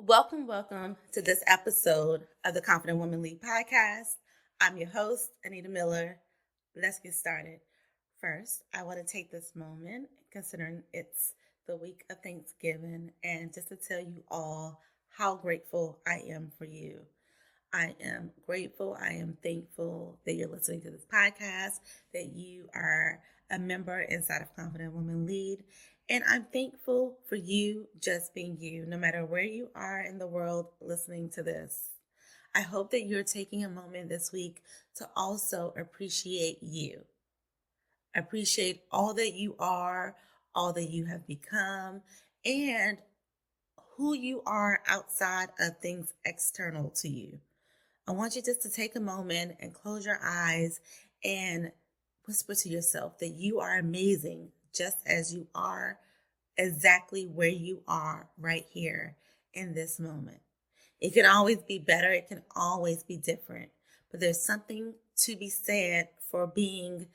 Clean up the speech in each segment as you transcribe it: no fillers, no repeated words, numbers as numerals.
Welcome to this episode of the Confident Woman Lead podcast. I'm your host, Anita Miller. Let's get started. First, I want to take this moment, considering it's the week of Thanksgiving, and just to tell you all how grateful I am for you. I am grateful, I am thankful that you're listening to this podcast, that you are a member inside of Confident Woman Lead. And I'm thankful for you just being you, no matter where you are in the world listening to this. I hope that you're taking a moment this week to also appreciate you. Appreciate all that you are, all that you have become, and who you are outside of things external to you. I want you just to take a moment and close your eyes and whisper to yourself that you are amazing just as you are, exactly where you are right here in this moment. It can always be better. It can always be different. But there's something to be said for being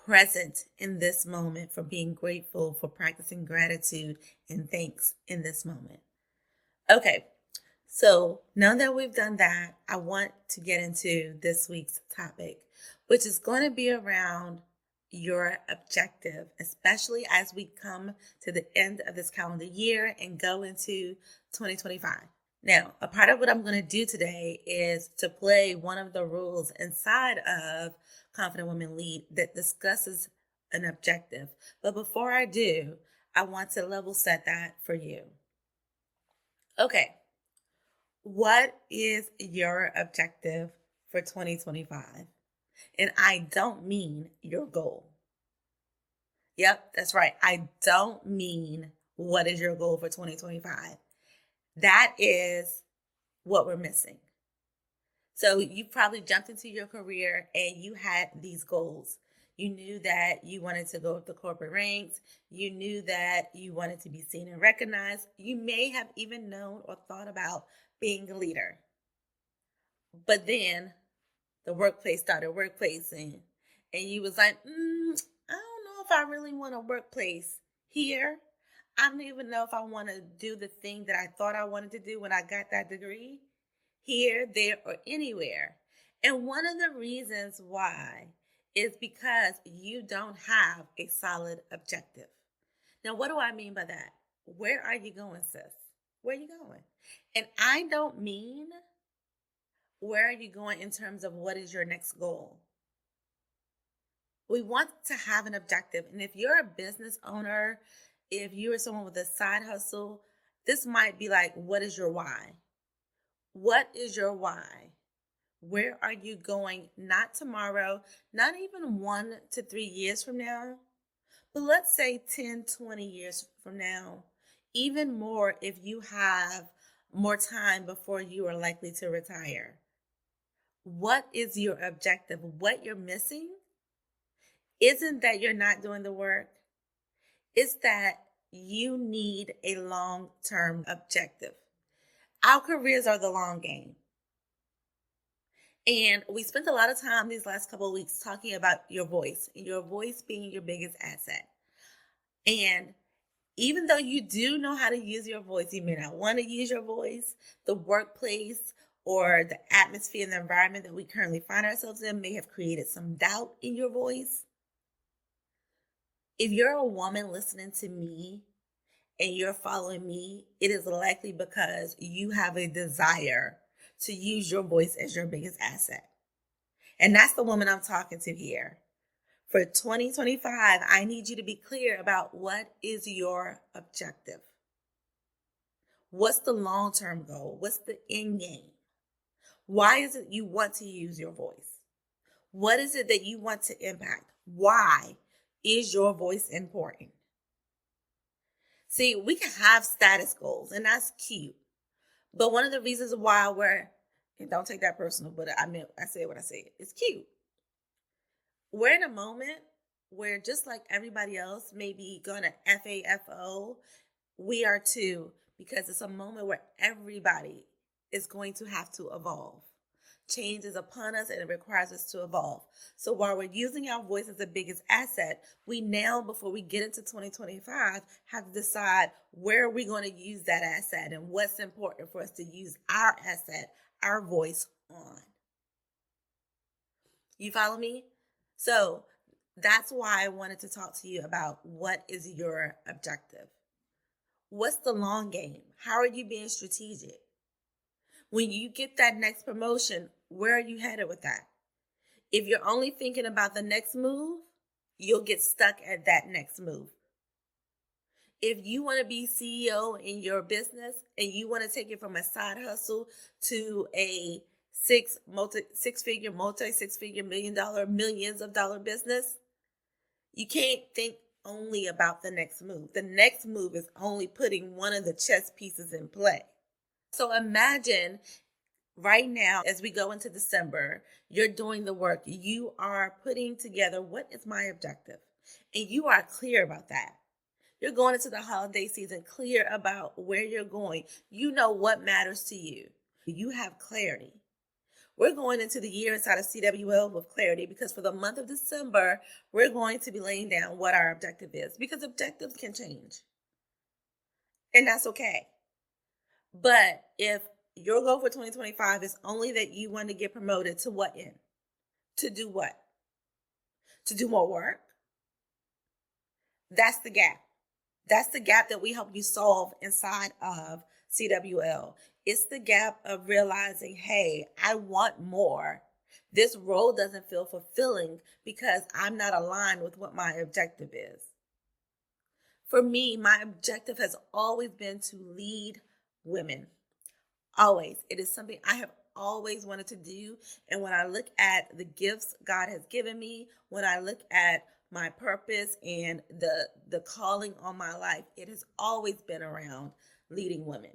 present in this moment, for being grateful, for practicing gratitude and thanks in this moment. Okay, so now that we've done that, I want to get into this week's topic, which is going to be around your objective, especially as we come to the end of this calendar year and go into 2025. Now, a part of what I'm going to do today is to play one of the rules inside of Confident Women Lead that discusses an objective. But before I do, I want to level set that for you. Okay. What is your objective for 2025? And I don't mean your goal. Yep, that's right. I don't mean what is your goal for 2025. That is what we're missing. So you probably jumped into your career and you had these goals. You knew that you wanted to go up the corporate ranks. You knew that you wanted to be seen and recognized. You may have even known or thought about being a leader. But then the workplace started workplacing, and you was like, I don't know if I really want a workplace here. I don't even know if I want to do the thing that I thought I wanted to do when I got that degree here, there, or anywhere. And one of the reasons why is because you don't have a solid objective. Now, what do I mean by that? Where are you going, sis? Where are you going? And I don't mean where are you going in terms of what is your next goal? We want to have an objective. And if you're a business owner, if you're someone with a side hustle, this might be like, what is your why? What is your why? Where are you going? Not tomorrow, not even 1 to 3 years from now, but let's say 10, 20 years from now, even more if you have more time before you are likely to retire. What is your objective? What you're missing isn't that you're not doing the work. It's that you need a long-term objective. Our careers are the long game. And we spent a lot of time these last couple of weeks talking about your voice being your biggest asset. And even though you do know how to use your voice, you may not want to use your voice. The workplace or the atmosphere and the environment that we currently find ourselves in may have created some doubt in your voice. If you're a woman listening to me and you're following me, it is likely because you have a desire to use your voice as your biggest asset. And that's the woman I'm talking to here. For 2025, I need you to be clear about what is your objective. What's the long-term goal? What's the end game? Why is it you want to use your voice? What is it that you want to impact? Why is your voice important? See, we can have status goals, and that's cute. But one of the reasons why and don't take that personal, but I said what I said. It's cute. We're in a moment where just like everybody else may be going to FAFO, we are too, because it's a moment where everybody is going to have to evolve. Change is upon us and it requires us to evolve. So while we're using our voice as the biggest asset, we now, before we get into 2025, have to decide where are we going to use that asset and what's important for us to use our asset, our voice on. You follow me? So that's why I wanted to talk to you about what is your objective? What's the long game? How are you being strategic? When you get that next promotion, where are you headed with that? If you're only thinking about the next move, you'll get stuck at that next move. If you want to be CEO in your business and you want to take it from a side hustle to a six-figure, millions of dollar business, you can't think only about the next move. The next move is only putting one of the chess pieces in play. So imagine right now, as we go into December, you're doing the work. You are putting together, what is my objective? And you are clear about that. You're going into the holiday season clear about where you're going. You know what matters to you. You have clarity. We're going into the year inside of CWL with clarity because for the month of December, we're going to be laying down what our objective is because objectives can change. And that's okay. But if your goal for 2025 is only that you want to get promoted to what end? To do what? To do more work? That's the gap. That's the gap that we help you solve inside of CWL. It's the gap of realizing, hey, I want more. This role doesn't feel fulfilling because I'm not aligned with what my objective is. For me, my objective has always been to lead women. Always. It is something I have always wanted to do. And when I look at the gifts God has given me, when I look at my purpose and the calling on my life, it has always been around leading women.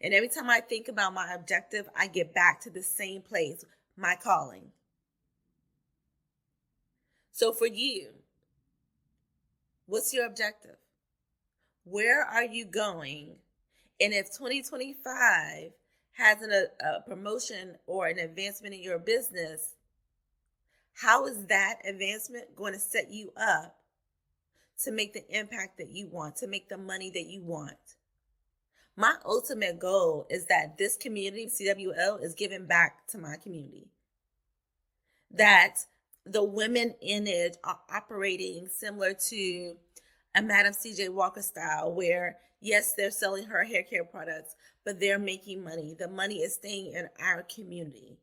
And every time I think about my objective, I get back to the same place, my calling. So for you, what's your objective? Where are you going? And if 2025 has a promotion or an advancement in your business, how is that advancement going to set you up to make the impact that you want, to make the money that you want? My ultimate goal is that this community, CWL, is giving back to my community. That the women in it are operating similar to a Madam C.J. Walker style, where, yes, they're selling her hair care products, but they're making money. The money is staying in our community.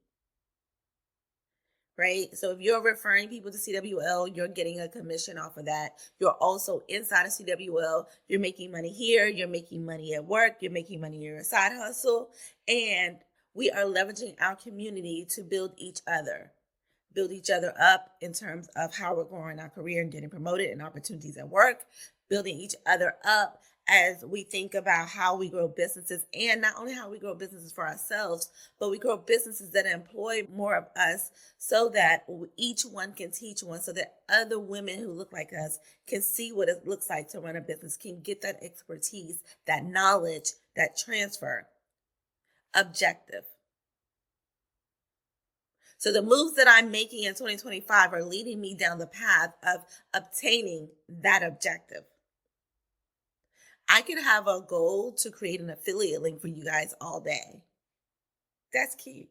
Right? So if you're referring people to CWL, you're getting a commission off of that. You're also inside of CWL. You're making money here. You're making money at work. You're making money in your side hustle. And we are leveraging our community to build each other up in terms of how we're growing our career and getting promoted and opportunities at work, building each other up as we think about how we grow businesses, and not only how we grow businesses for ourselves, but we grow businesses that employ more of us so that each one can teach one, so that other women who look like us can see what it looks like to run a business, can get that expertise, that knowledge, that transfer. Objective. So the moves that I'm making in 2025 are leading me down the path of obtaining that objective. I could have a goal to create an affiliate link for you guys all day. That's cute.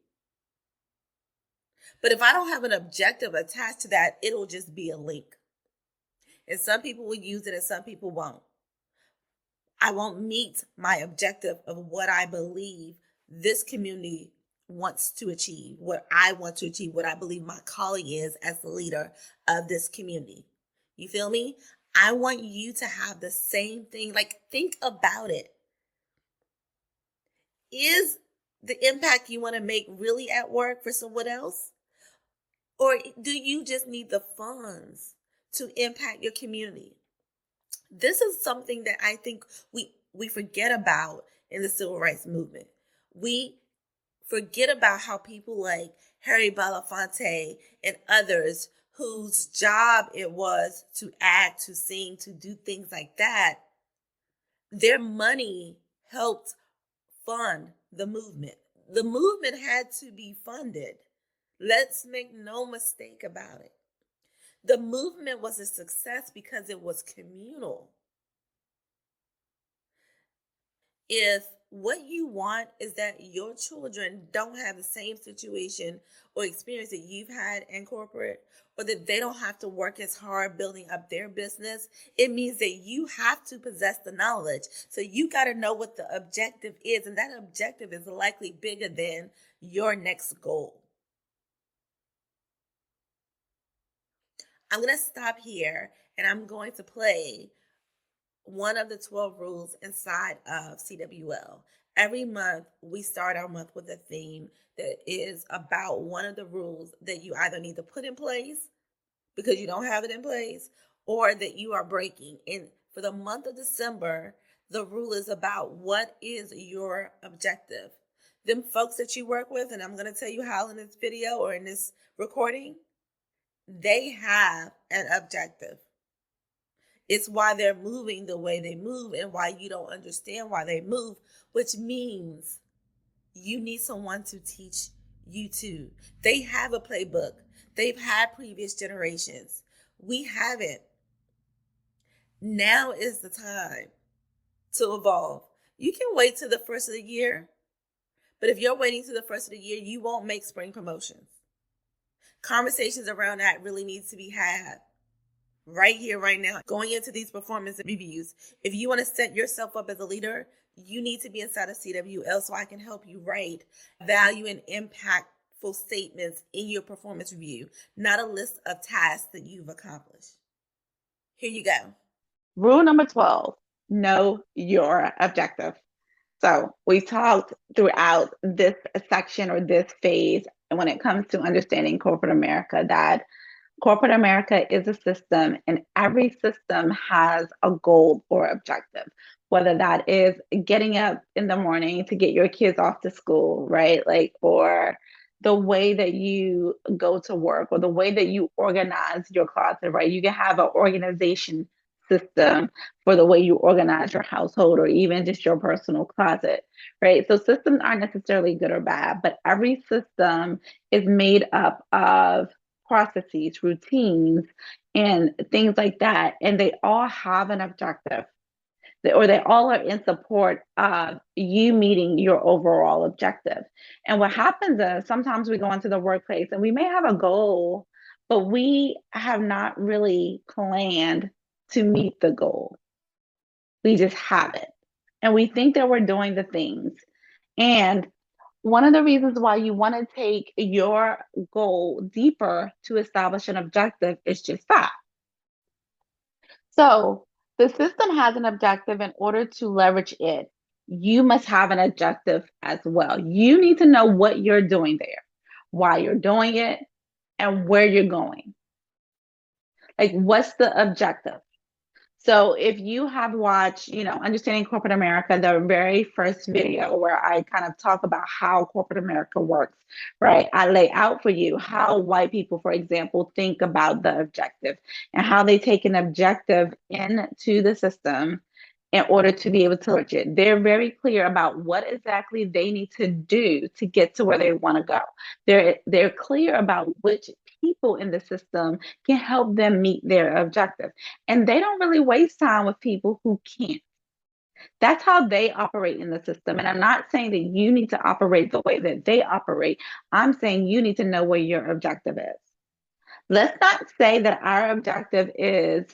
But if I don't have an objective attached to that, it'll just be a link. And some people will use it and some people won't. I won't meet my objective of what I believe this community wants to achieve, what I want to achieve, what I believe my calling is as the leader of this community. You feel me? I want you to have the same thing. Like, think about it. Is the impact you want to make really at work for someone else? Or do you just need the funds to impact your community? This is something that I think we forget about in the civil rights movement. We forget about how people like Harry Belafonte and others whose job it was to act, to sing, to do things like that, their money helped fund the movement. The movement had to be funded. Let's make no mistake about it. The movement was a success because it was communal. If what you want is that your children don't have the same situation or experience that you've had in corporate, or that they don't have to work as hard building up their business, it means that you have to possess the knowledge. So you got to know what the objective is, and that objective is likely bigger than your next goal. I'm going to stop here and I'm going to play one of the 12 rules inside of CWL. Every month, we start our month with a theme that is about one of the rules that you either need to put in place because you don't have it in place, or that you are breaking. And for the month of December, the rule is about what is your objective. Them folks that you work with, and I'm going to tell you how in this video or in this recording, they have an objective. It's why they're moving the way they move and why you don't understand why they move, which means you need someone to teach you too. They have a playbook. They've had previous generations. We haven't. Now is the time to evolve. You can wait till the first of the year, but if you're waiting till the first of the year, you won't make spring promotions. Conversations around that really needs to be had right here, right now, going into these performance reviews. If you want to set yourself up as a leader, you need to be inside of CWL so I can help you write value and impactful statements in your performance review, not a list of tasks that you've accomplished. Here you go. Rule number 12, know your objective. So we talked throughout this section or this phase, and when it comes to understanding corporate America, that corporate America is a system, and every system has a goal or objective, whether that is getting up in the morning to get your kids off to school, right? Like, or the way that you go to work, or the way that you organize your closet, right? You can have an organization system for the way you organize your household or even just your personal closet, right? So systems aren't necessarily good or bad, but every system is made up of processes, routines, and things like that. And they all have an objective, or they all are in support of you meeting your overall objective. And what happens is sometimes we go into the workplace and we may have a goal, but we have not really planned to meet the goal. We just have it. And we think that we're doing the things. And one of the reasons why you want to take your goal deeper to establish an objective is just that. So the system has an objective. In order to leverage it, you must have an objective as well. You need to know what you're doing there, why you're doing it, and where you're going. Like, what's the objective? So if you have watched, Understanding Corporate America, the very first video where I kind of talk about how corporate America works, right? I lay out for you how white people, for example, think about the objective and how they take an objective into the system in order to be able to reach it. They're very clear about what exactly they need to do to get to where they want to go. They're clear about which people in the system can help them meet their objective. And they don't really waste time with people who can't. That's how they operate in the system. And I'm not saying that you need to operate the way that they operate. I'm saying you need to know where your objective is. Let's not say that our objective is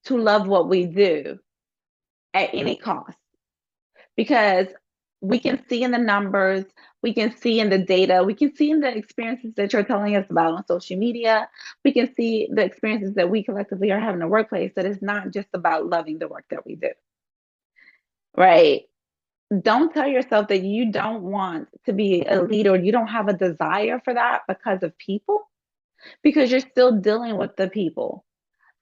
to love what we do at any cost, because we can see in the numbers, we can see in the data, we can see in the experiences that you're telling us about on social media, we can see the experiences that we collectively are having in the workplace, that it's not just about loving the work that we do, right? Don't tell yourself that you don't want to be a leader, you don't have a desire for that because of people, because you're still dealing with the people.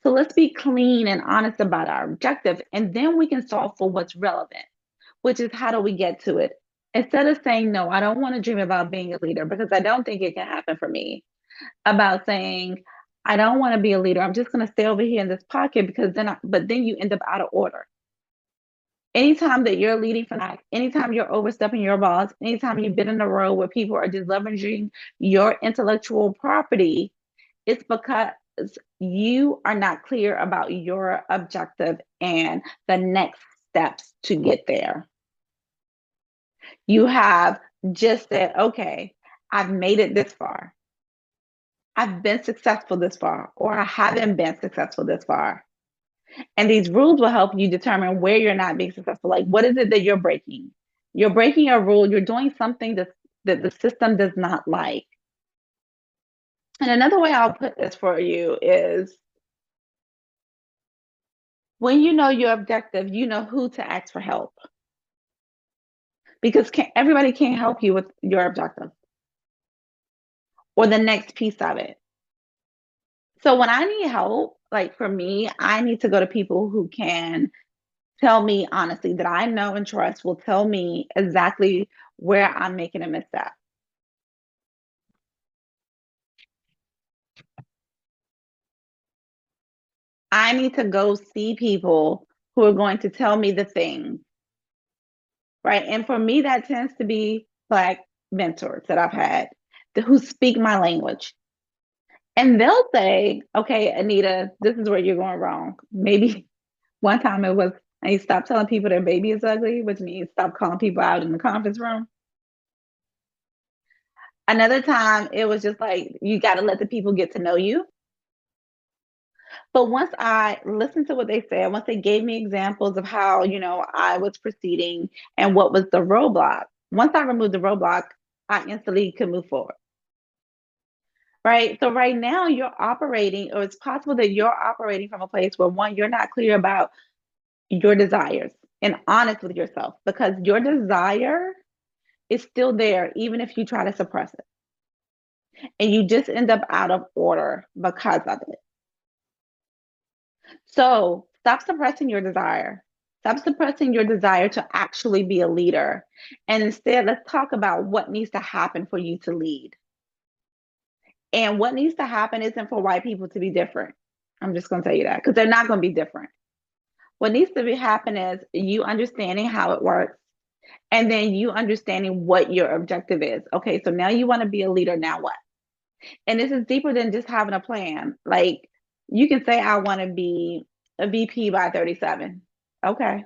So let's be clean and honest about our objective, and then we can solve for what's relevant, which is how do we get to it? Instead of saying, no, I don't want to dream about being a leader because I don't think it can happen for me, about saying, I don't want to be a leader. I'm just going to stay over here in this pocket because but then you end up out of order. Anytime that you're leading from that, anytime you're overstepping your boss, anytime you've been in a role where people are just leveraging your intellectual property, it's because you are not clear about your objective and the next steps to get there. You have just said, okay, I've made it this far. I've been successful this far, or I haven't been successful this far. And these rules will help you determine where you're not being successful. Like, what is it that you're breaking? You're breaking a rule, you're doing something that the system does not like. And another way I'll put this for you is when you know your objective, you know who to ask for help because everybody can't help you with your objective or the next piece of it. So when I need help, like for me, I need to go to people who can tell me honestly that I know and trust will tell me exactly where I'm making a misstep. I need to go see people who are going to tell me the things, right? And for me, that tends to be Black mentors that I've had who speak my language. And they'll say, okay, Anita, this is where you're going wrong. Maybe one time it was, I stopped telling people their baby is ugly, which means stop calling people out in the conference room. Another time it was just like, you got to let the people get to know you. But once I listened to what they said, once they gave me examples of how, I was proceeding and what was the roadblock, once I removed the roadblock, I instantly could move forward. Right. So right now you're operating, or it's possible that you're operating from a place where one, you're not clear about your desires and honest with yourself because your desire is still there, even if you try to suppress it. And you just end up out of order because of it. So stop suppressing your desire. Stop suppressing your desire to actually be a leader. And instead, let's talk about what needs to happen for you to lead. And what needs to happen isn't for white people to be different. I'm just going to tell you that because they're not going to be different. What needs to be happen is you understanding how it works and then you understanding what your objective is. Okay, so now you want to be a leader. Now what? And this is deeper than just having a plan. Like you can say, I want to be a VP by 37. Okay.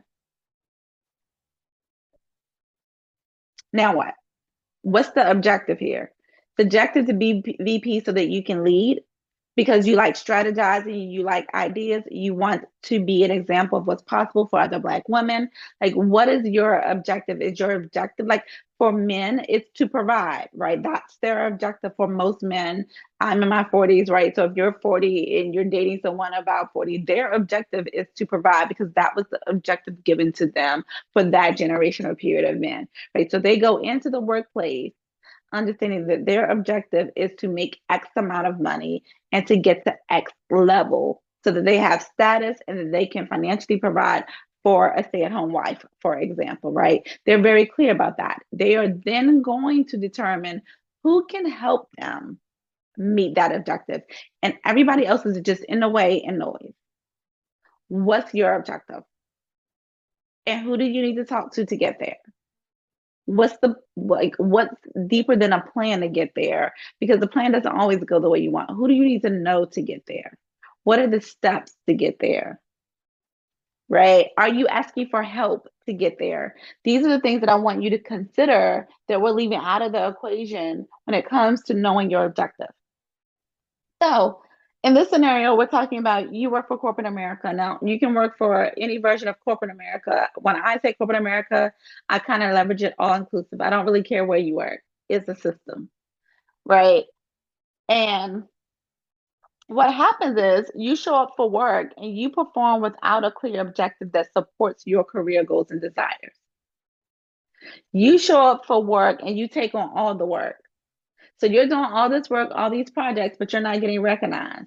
Now what? What's the objective here? The objective to be VP so that you can lead because you like strategizing, you like ideas, you want to be an example of what's possible for other Black women. Like, what is your objective? Is your objective like for men? It's to provide, right? That's their objective for most men. I'm in my 40s, right? So if you're 40 and you're dating someone about 40, their objective is to provide because that was the objective given to them for that generation or period of men, right? So they go into the workplace understanding that their objective is to make X amount of money and to get to X level so that they have status and that they can financially provide for a stay-at-home wife, for example, right? They're very clear about that. They are then going to determine who can help them meet that objective. And everybody else is just in the way and noise. What's your objective? And who do you need to talk to get there? What's deeper than a plan to get there? Because the plan doesn't always go the way you want. Who do you need to know to get there? What are the steps to get there? Right? Are you asking for help to get there? These are the things that I want you to consider that we're leaving out of the equation when it comes to knowing your objective. So, in this scenario, we're talking about you work for corporate America. Now, you can work for any version of corporate America. When I say corporate America, I kind of leverage it all inclusive. I don't really care where you work, it's a system, right? And what happens is you show up for work and you perform without a clear objective that supports your career goals and desires. You show up for work and you take on all the work. So you're doing all this work, all these projects, but you're not getting recognized.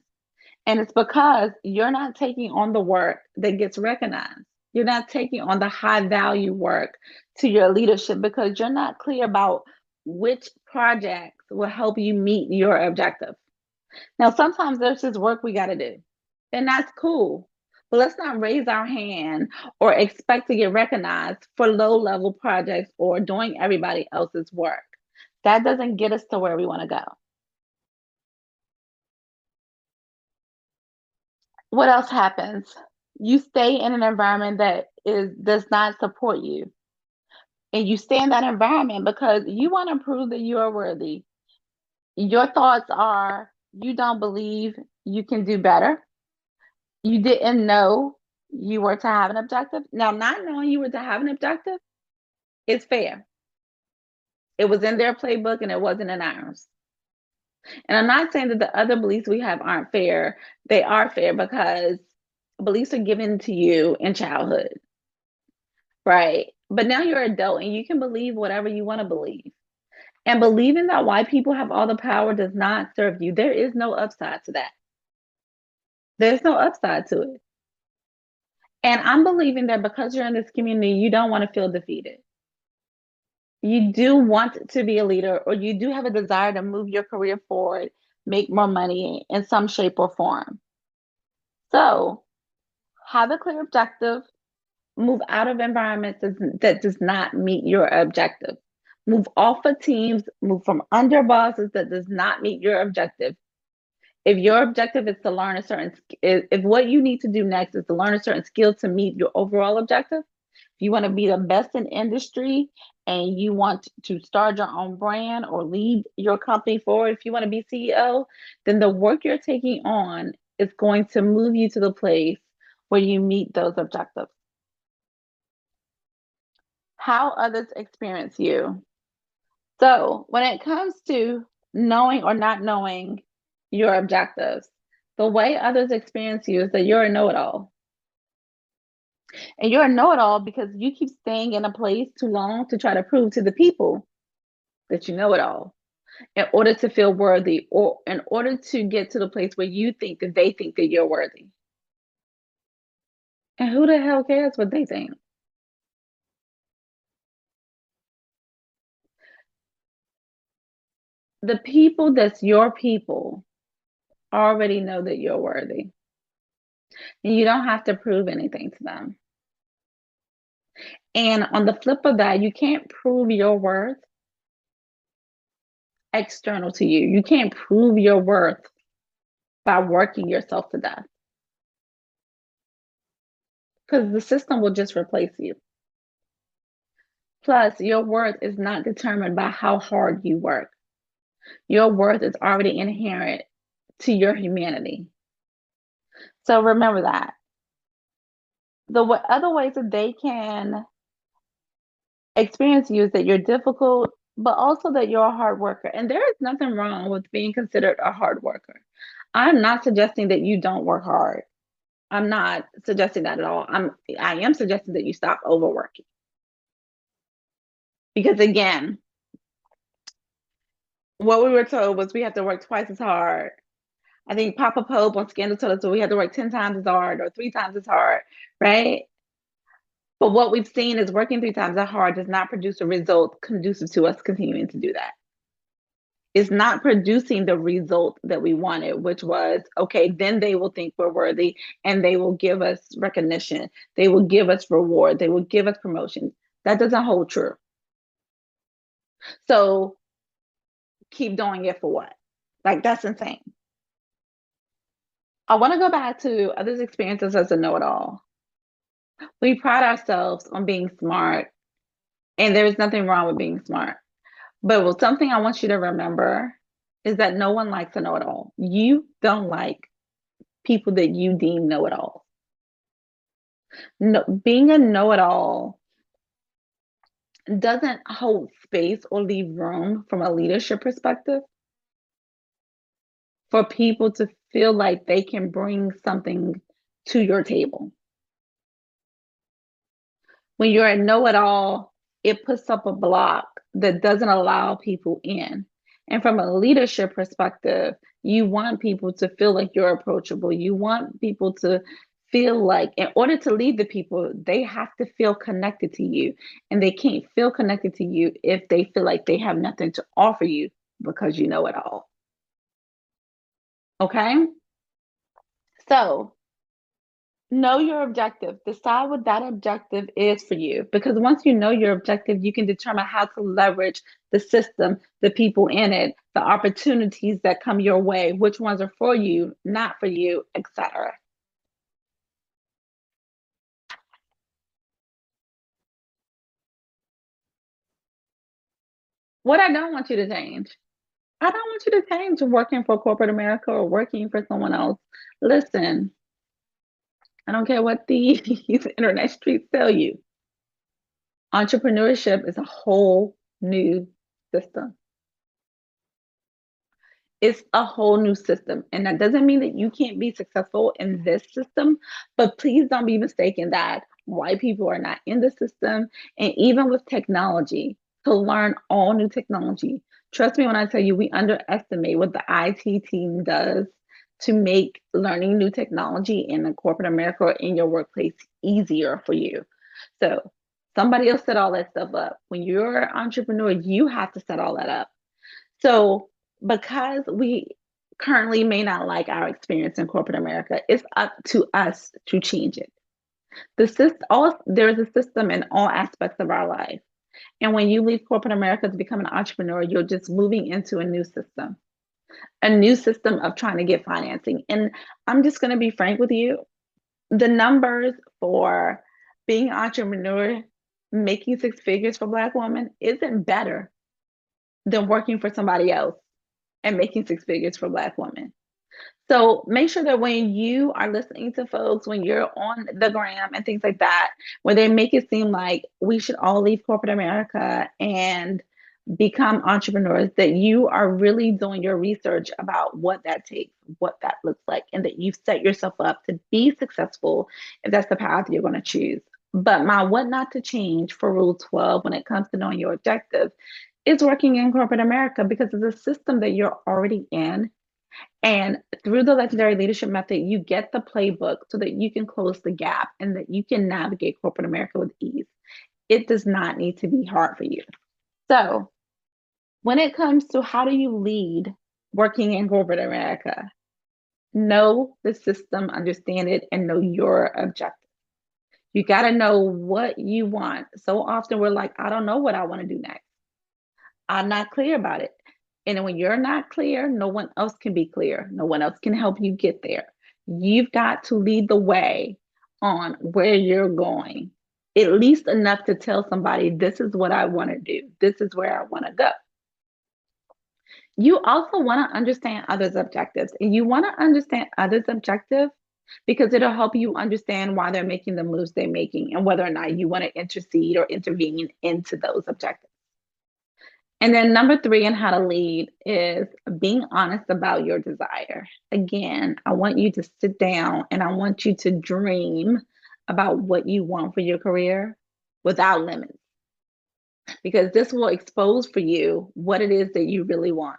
And it's because you're not taking on the work that gets recognized. You're not taking on the high value work to your leadership because you're not clear about which projects will help you meet your objective. Now, sometimes there's just work we got to do, and that's cool. But let's not raise our hand or expect to get recognized for low level projects or doing everybody else's work. That doesn't get us to where we want to go. What else happens? You stay in an environment that does not support you. And you stay in that environment because you want to prove that you are worthy. Your thoughts are you don't believe you can do better. You didn't know you were to have an objective. Now, not knowing you were to have an objective is fair. It was in their playbook and it wasn't in ours. And I'm not saying that the other beliefs we have aren't fair. They are fair because beliefs are given to you in childhood, right? But now you're an adult and you can believe whatever you want to believe. And believing that white people have all the power does not serve you. There is no upside to that. There's no upside to it. And I'm believing that because you're in this community, you don't want to feel defeated. You do want to be a leader, or you do have a desire to move your career forward, make more money in some shape or form. So have a clear objective, move out of environments that does not meet your objective. Move off of teams, move from under bosses that does not meet your objective. If your objective is to learn a certain, if what you need to do next is to learn a certain skill to meet your overall objective, if you want to be the best in industry and you want to start your own brand or lead your company forward, if you want to be CEO, then the work you're taking on is going to move you to the place where you meet those objectives. How others experience you. So, when it comes to knowing or not knowing your objectives, the way others experience you is that you're a know it all. And you're a know it all because you keep staying in a place too long to try to prove to the people that you know it all in order to feel worthy or in order to get to the place where you think that they think that you're worthy. And who the hell cares what they think? The people that's your people already know that you're worthy. And you don't have to prove anything to them. And on the flip of that, you can't prove your worth external to you. You can't prove your worth by working yourself to death because the system will just replace you. Plus, your worth is not determined by how hard you work. Your worth is already inherent to your humanity. So remember that. The other ways that they can experience you is that you're difficult, but also that you're a hard worker. And there is nothing wrong with being considered a hard worker. I'm not suggesting that you don't work hard. I'm not suggesting that at all. I am suggesting that you stop overworking. Because again, what we were told was we have to work twice as hard. I think Papa Pope on Scandal told us that we had to work 10 times as hard or 3 times as hard, right? But what we've seen is working 3 times as hard does not produce a result conducive to us continuing to do that. It's not producing the result that we wanted, which was okay, then they will think we're worthy and they will give us recognition. They will give us reward. They will give us promotion. That doesn't hold true. So keep doing it for what? Like, that's insane. I want to go back to others' experiences as a know it all. We pride ourselves on being smart, and there's nothing wrong with being smart. But something I want you to remember is that no one likes a know it all. You don't like people that you deem know it all. No, being a know it all doesn't hold space or leave room from a leadership perspective for people to feel like they can bring something to your table. When you're a know it all, it puts up a block that doesn't allow people in. And from a leadership perspective, you want people to feel like you're approachable. You want people to feel like, in order to lead the people, they have to feel connected to you. And they can't feel connected to you if they feel like they have nothing to offer you because you know it all. Okay? So Know your objective. Decide what that objective is for you. Because once you know your objective, you can determine how to leverage the system, the people in it, the opportunities that come your way, which ones are for you, not for you, etc. What I don't want you to change. I don't want you to change working for corporate America or working for someone else. Listen, I don't care what these internet streets tell you. Entrepreneurship is a whole new system. It's a whole new system. And that doesn't mean that you can't be successful in this system, but please don't be mistaken that white people are not in the system. And even with technology, to learn all new technology, trust me when I tell you, we underestimate what the IT team does to make learning new technology in the corporate America or in your workplace easier for you. So somebody else set all that stuff up. When you're an entrepreneur, you have to set all that up. So, because we currently may not like our experience in corporate America, it's up to us to change it. There's a system in all aspects of our life. And when you leave corporate America to become an entrepreneur, you're just moving into a new system of trying to get financing. And I'm just going to be frank with you, the numbers for being an entrepreneur, making six figures for Black women isn't better than working for somebody else and making six figures for Black women. So make sure that when you are listening to folks, when you're on the gram and things like that, where they make it seem like we should all leave corporate America and become entrepreneurs, that you are really doing your research about what that takes, what that looks like, and that you've set yourself up to be successful if that's the path you're going to choose. But my what not to change for Rule 12 when it comes to knowing your objective is working in corporate America because it's a system that you're already in. And through the legendary leadership method, you get the playbook so that you can close the gap and that you can navigate corporate America with ease. It does not need to be hard for you. So, when it comes to how do you lead working in corporate America, know the system, understand it, and know your objective. You got to know what you want. So often we're like, I don't know what I want to do next. I'm not clear about it. And when you're not clear, no one else can be clear. No one else can help you get there. You've got to lead the way on where you're going, at least enough to tell somebody, this is what I want to do. This is where I want to go. You also want to understand others' objectives. And you want to understand others' objectives because it'll help you understand why they're making the moves they're making and whether or not you want to intercede or intervene into those objectives. And then number three in how to lead is being honest about your desire. Again, I want you to sit down and I want you to dream about what you want for your career without limits, because this will expose for you what it is that you really want.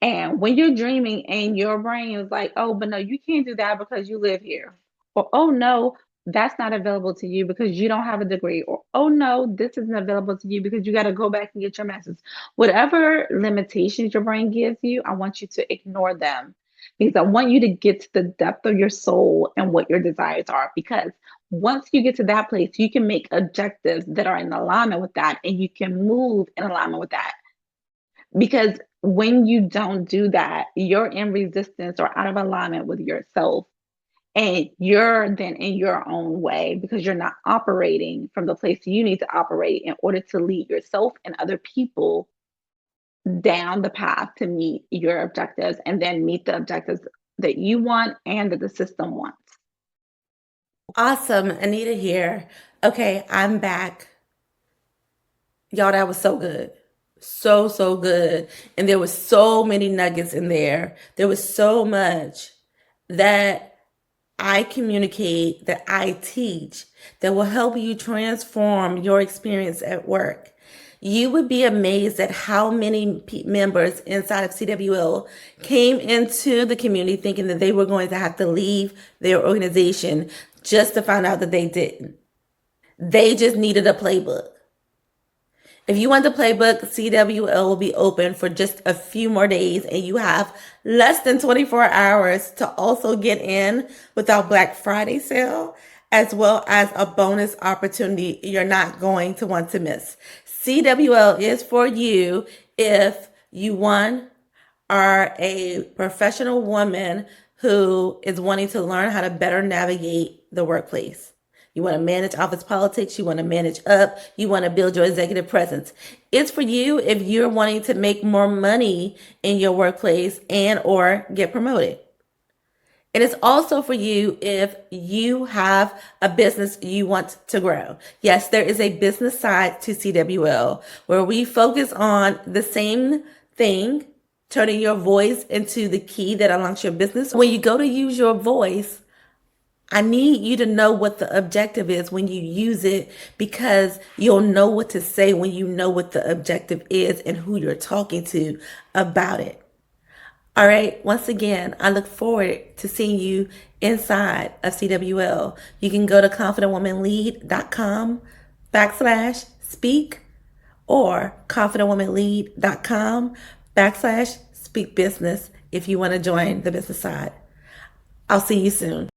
And when you're dreaming and your brain is like, oh, but no, you can't do that because you live here. Or, oh, no, that's not available to you because you don't have a degree. Or, oh, no, this isn't available to you because you got to go back and get your master's. Whatever limitations your brain gives you, I want you to ignore them because I want you to get to the depth of your soul and what your desires are. Because once you get to that place, you can make objectives that are in alignment with that and you can move in alignment with that. Because when you don't do that, you're in resistance or out of alignment with yourself. And you're then in your own way because you're not operating from the place you need to operate in order to lead yourself and other people down the path to meet your objectives and then meet the objectives that you want and that the system wants. Awesome. Anita here. Okay, I'm back. Y'all, that was so good. So, so good. And there was so many nuggets in there. There was so much that I communicate, that I teach, that will help you transform your experience at work. You would be amazed at how many members inside of CWL came into the community thinking that they were going to have to leave their organization just to find out that they didn't. They just needed a playbook. If you want the playbook, CWL will be open for just a few more days, and you have less than 24 hours to also get in with our Black Friday sale, as well as a bonus opportunity you're not going to want to miss. CWL is for you if you, one, are a professional woman who is wanting to learn how to better navigate the workplace. You want to manage office politics, you want to manage up, you want to build your executive presence. It's for you if you're wanting to make more money in your workplace and or get promoted. And it's also for you if you have a business you want to grow. Yes, there is a business side to CWL where we focus on the same thing, turning your voice into the key that unlocks your business. When you go to use your voice, I need you to know what the objective is when you use it, because you'll know what to say when you know what the objective is and who you're talking to about it. All right. Once again, I look forward to seeing you inside of CWL. You can go to confidentwomanlead.com/speak or confidentwomanlead.com/speak business if you want to join the business side. I'll see you soon.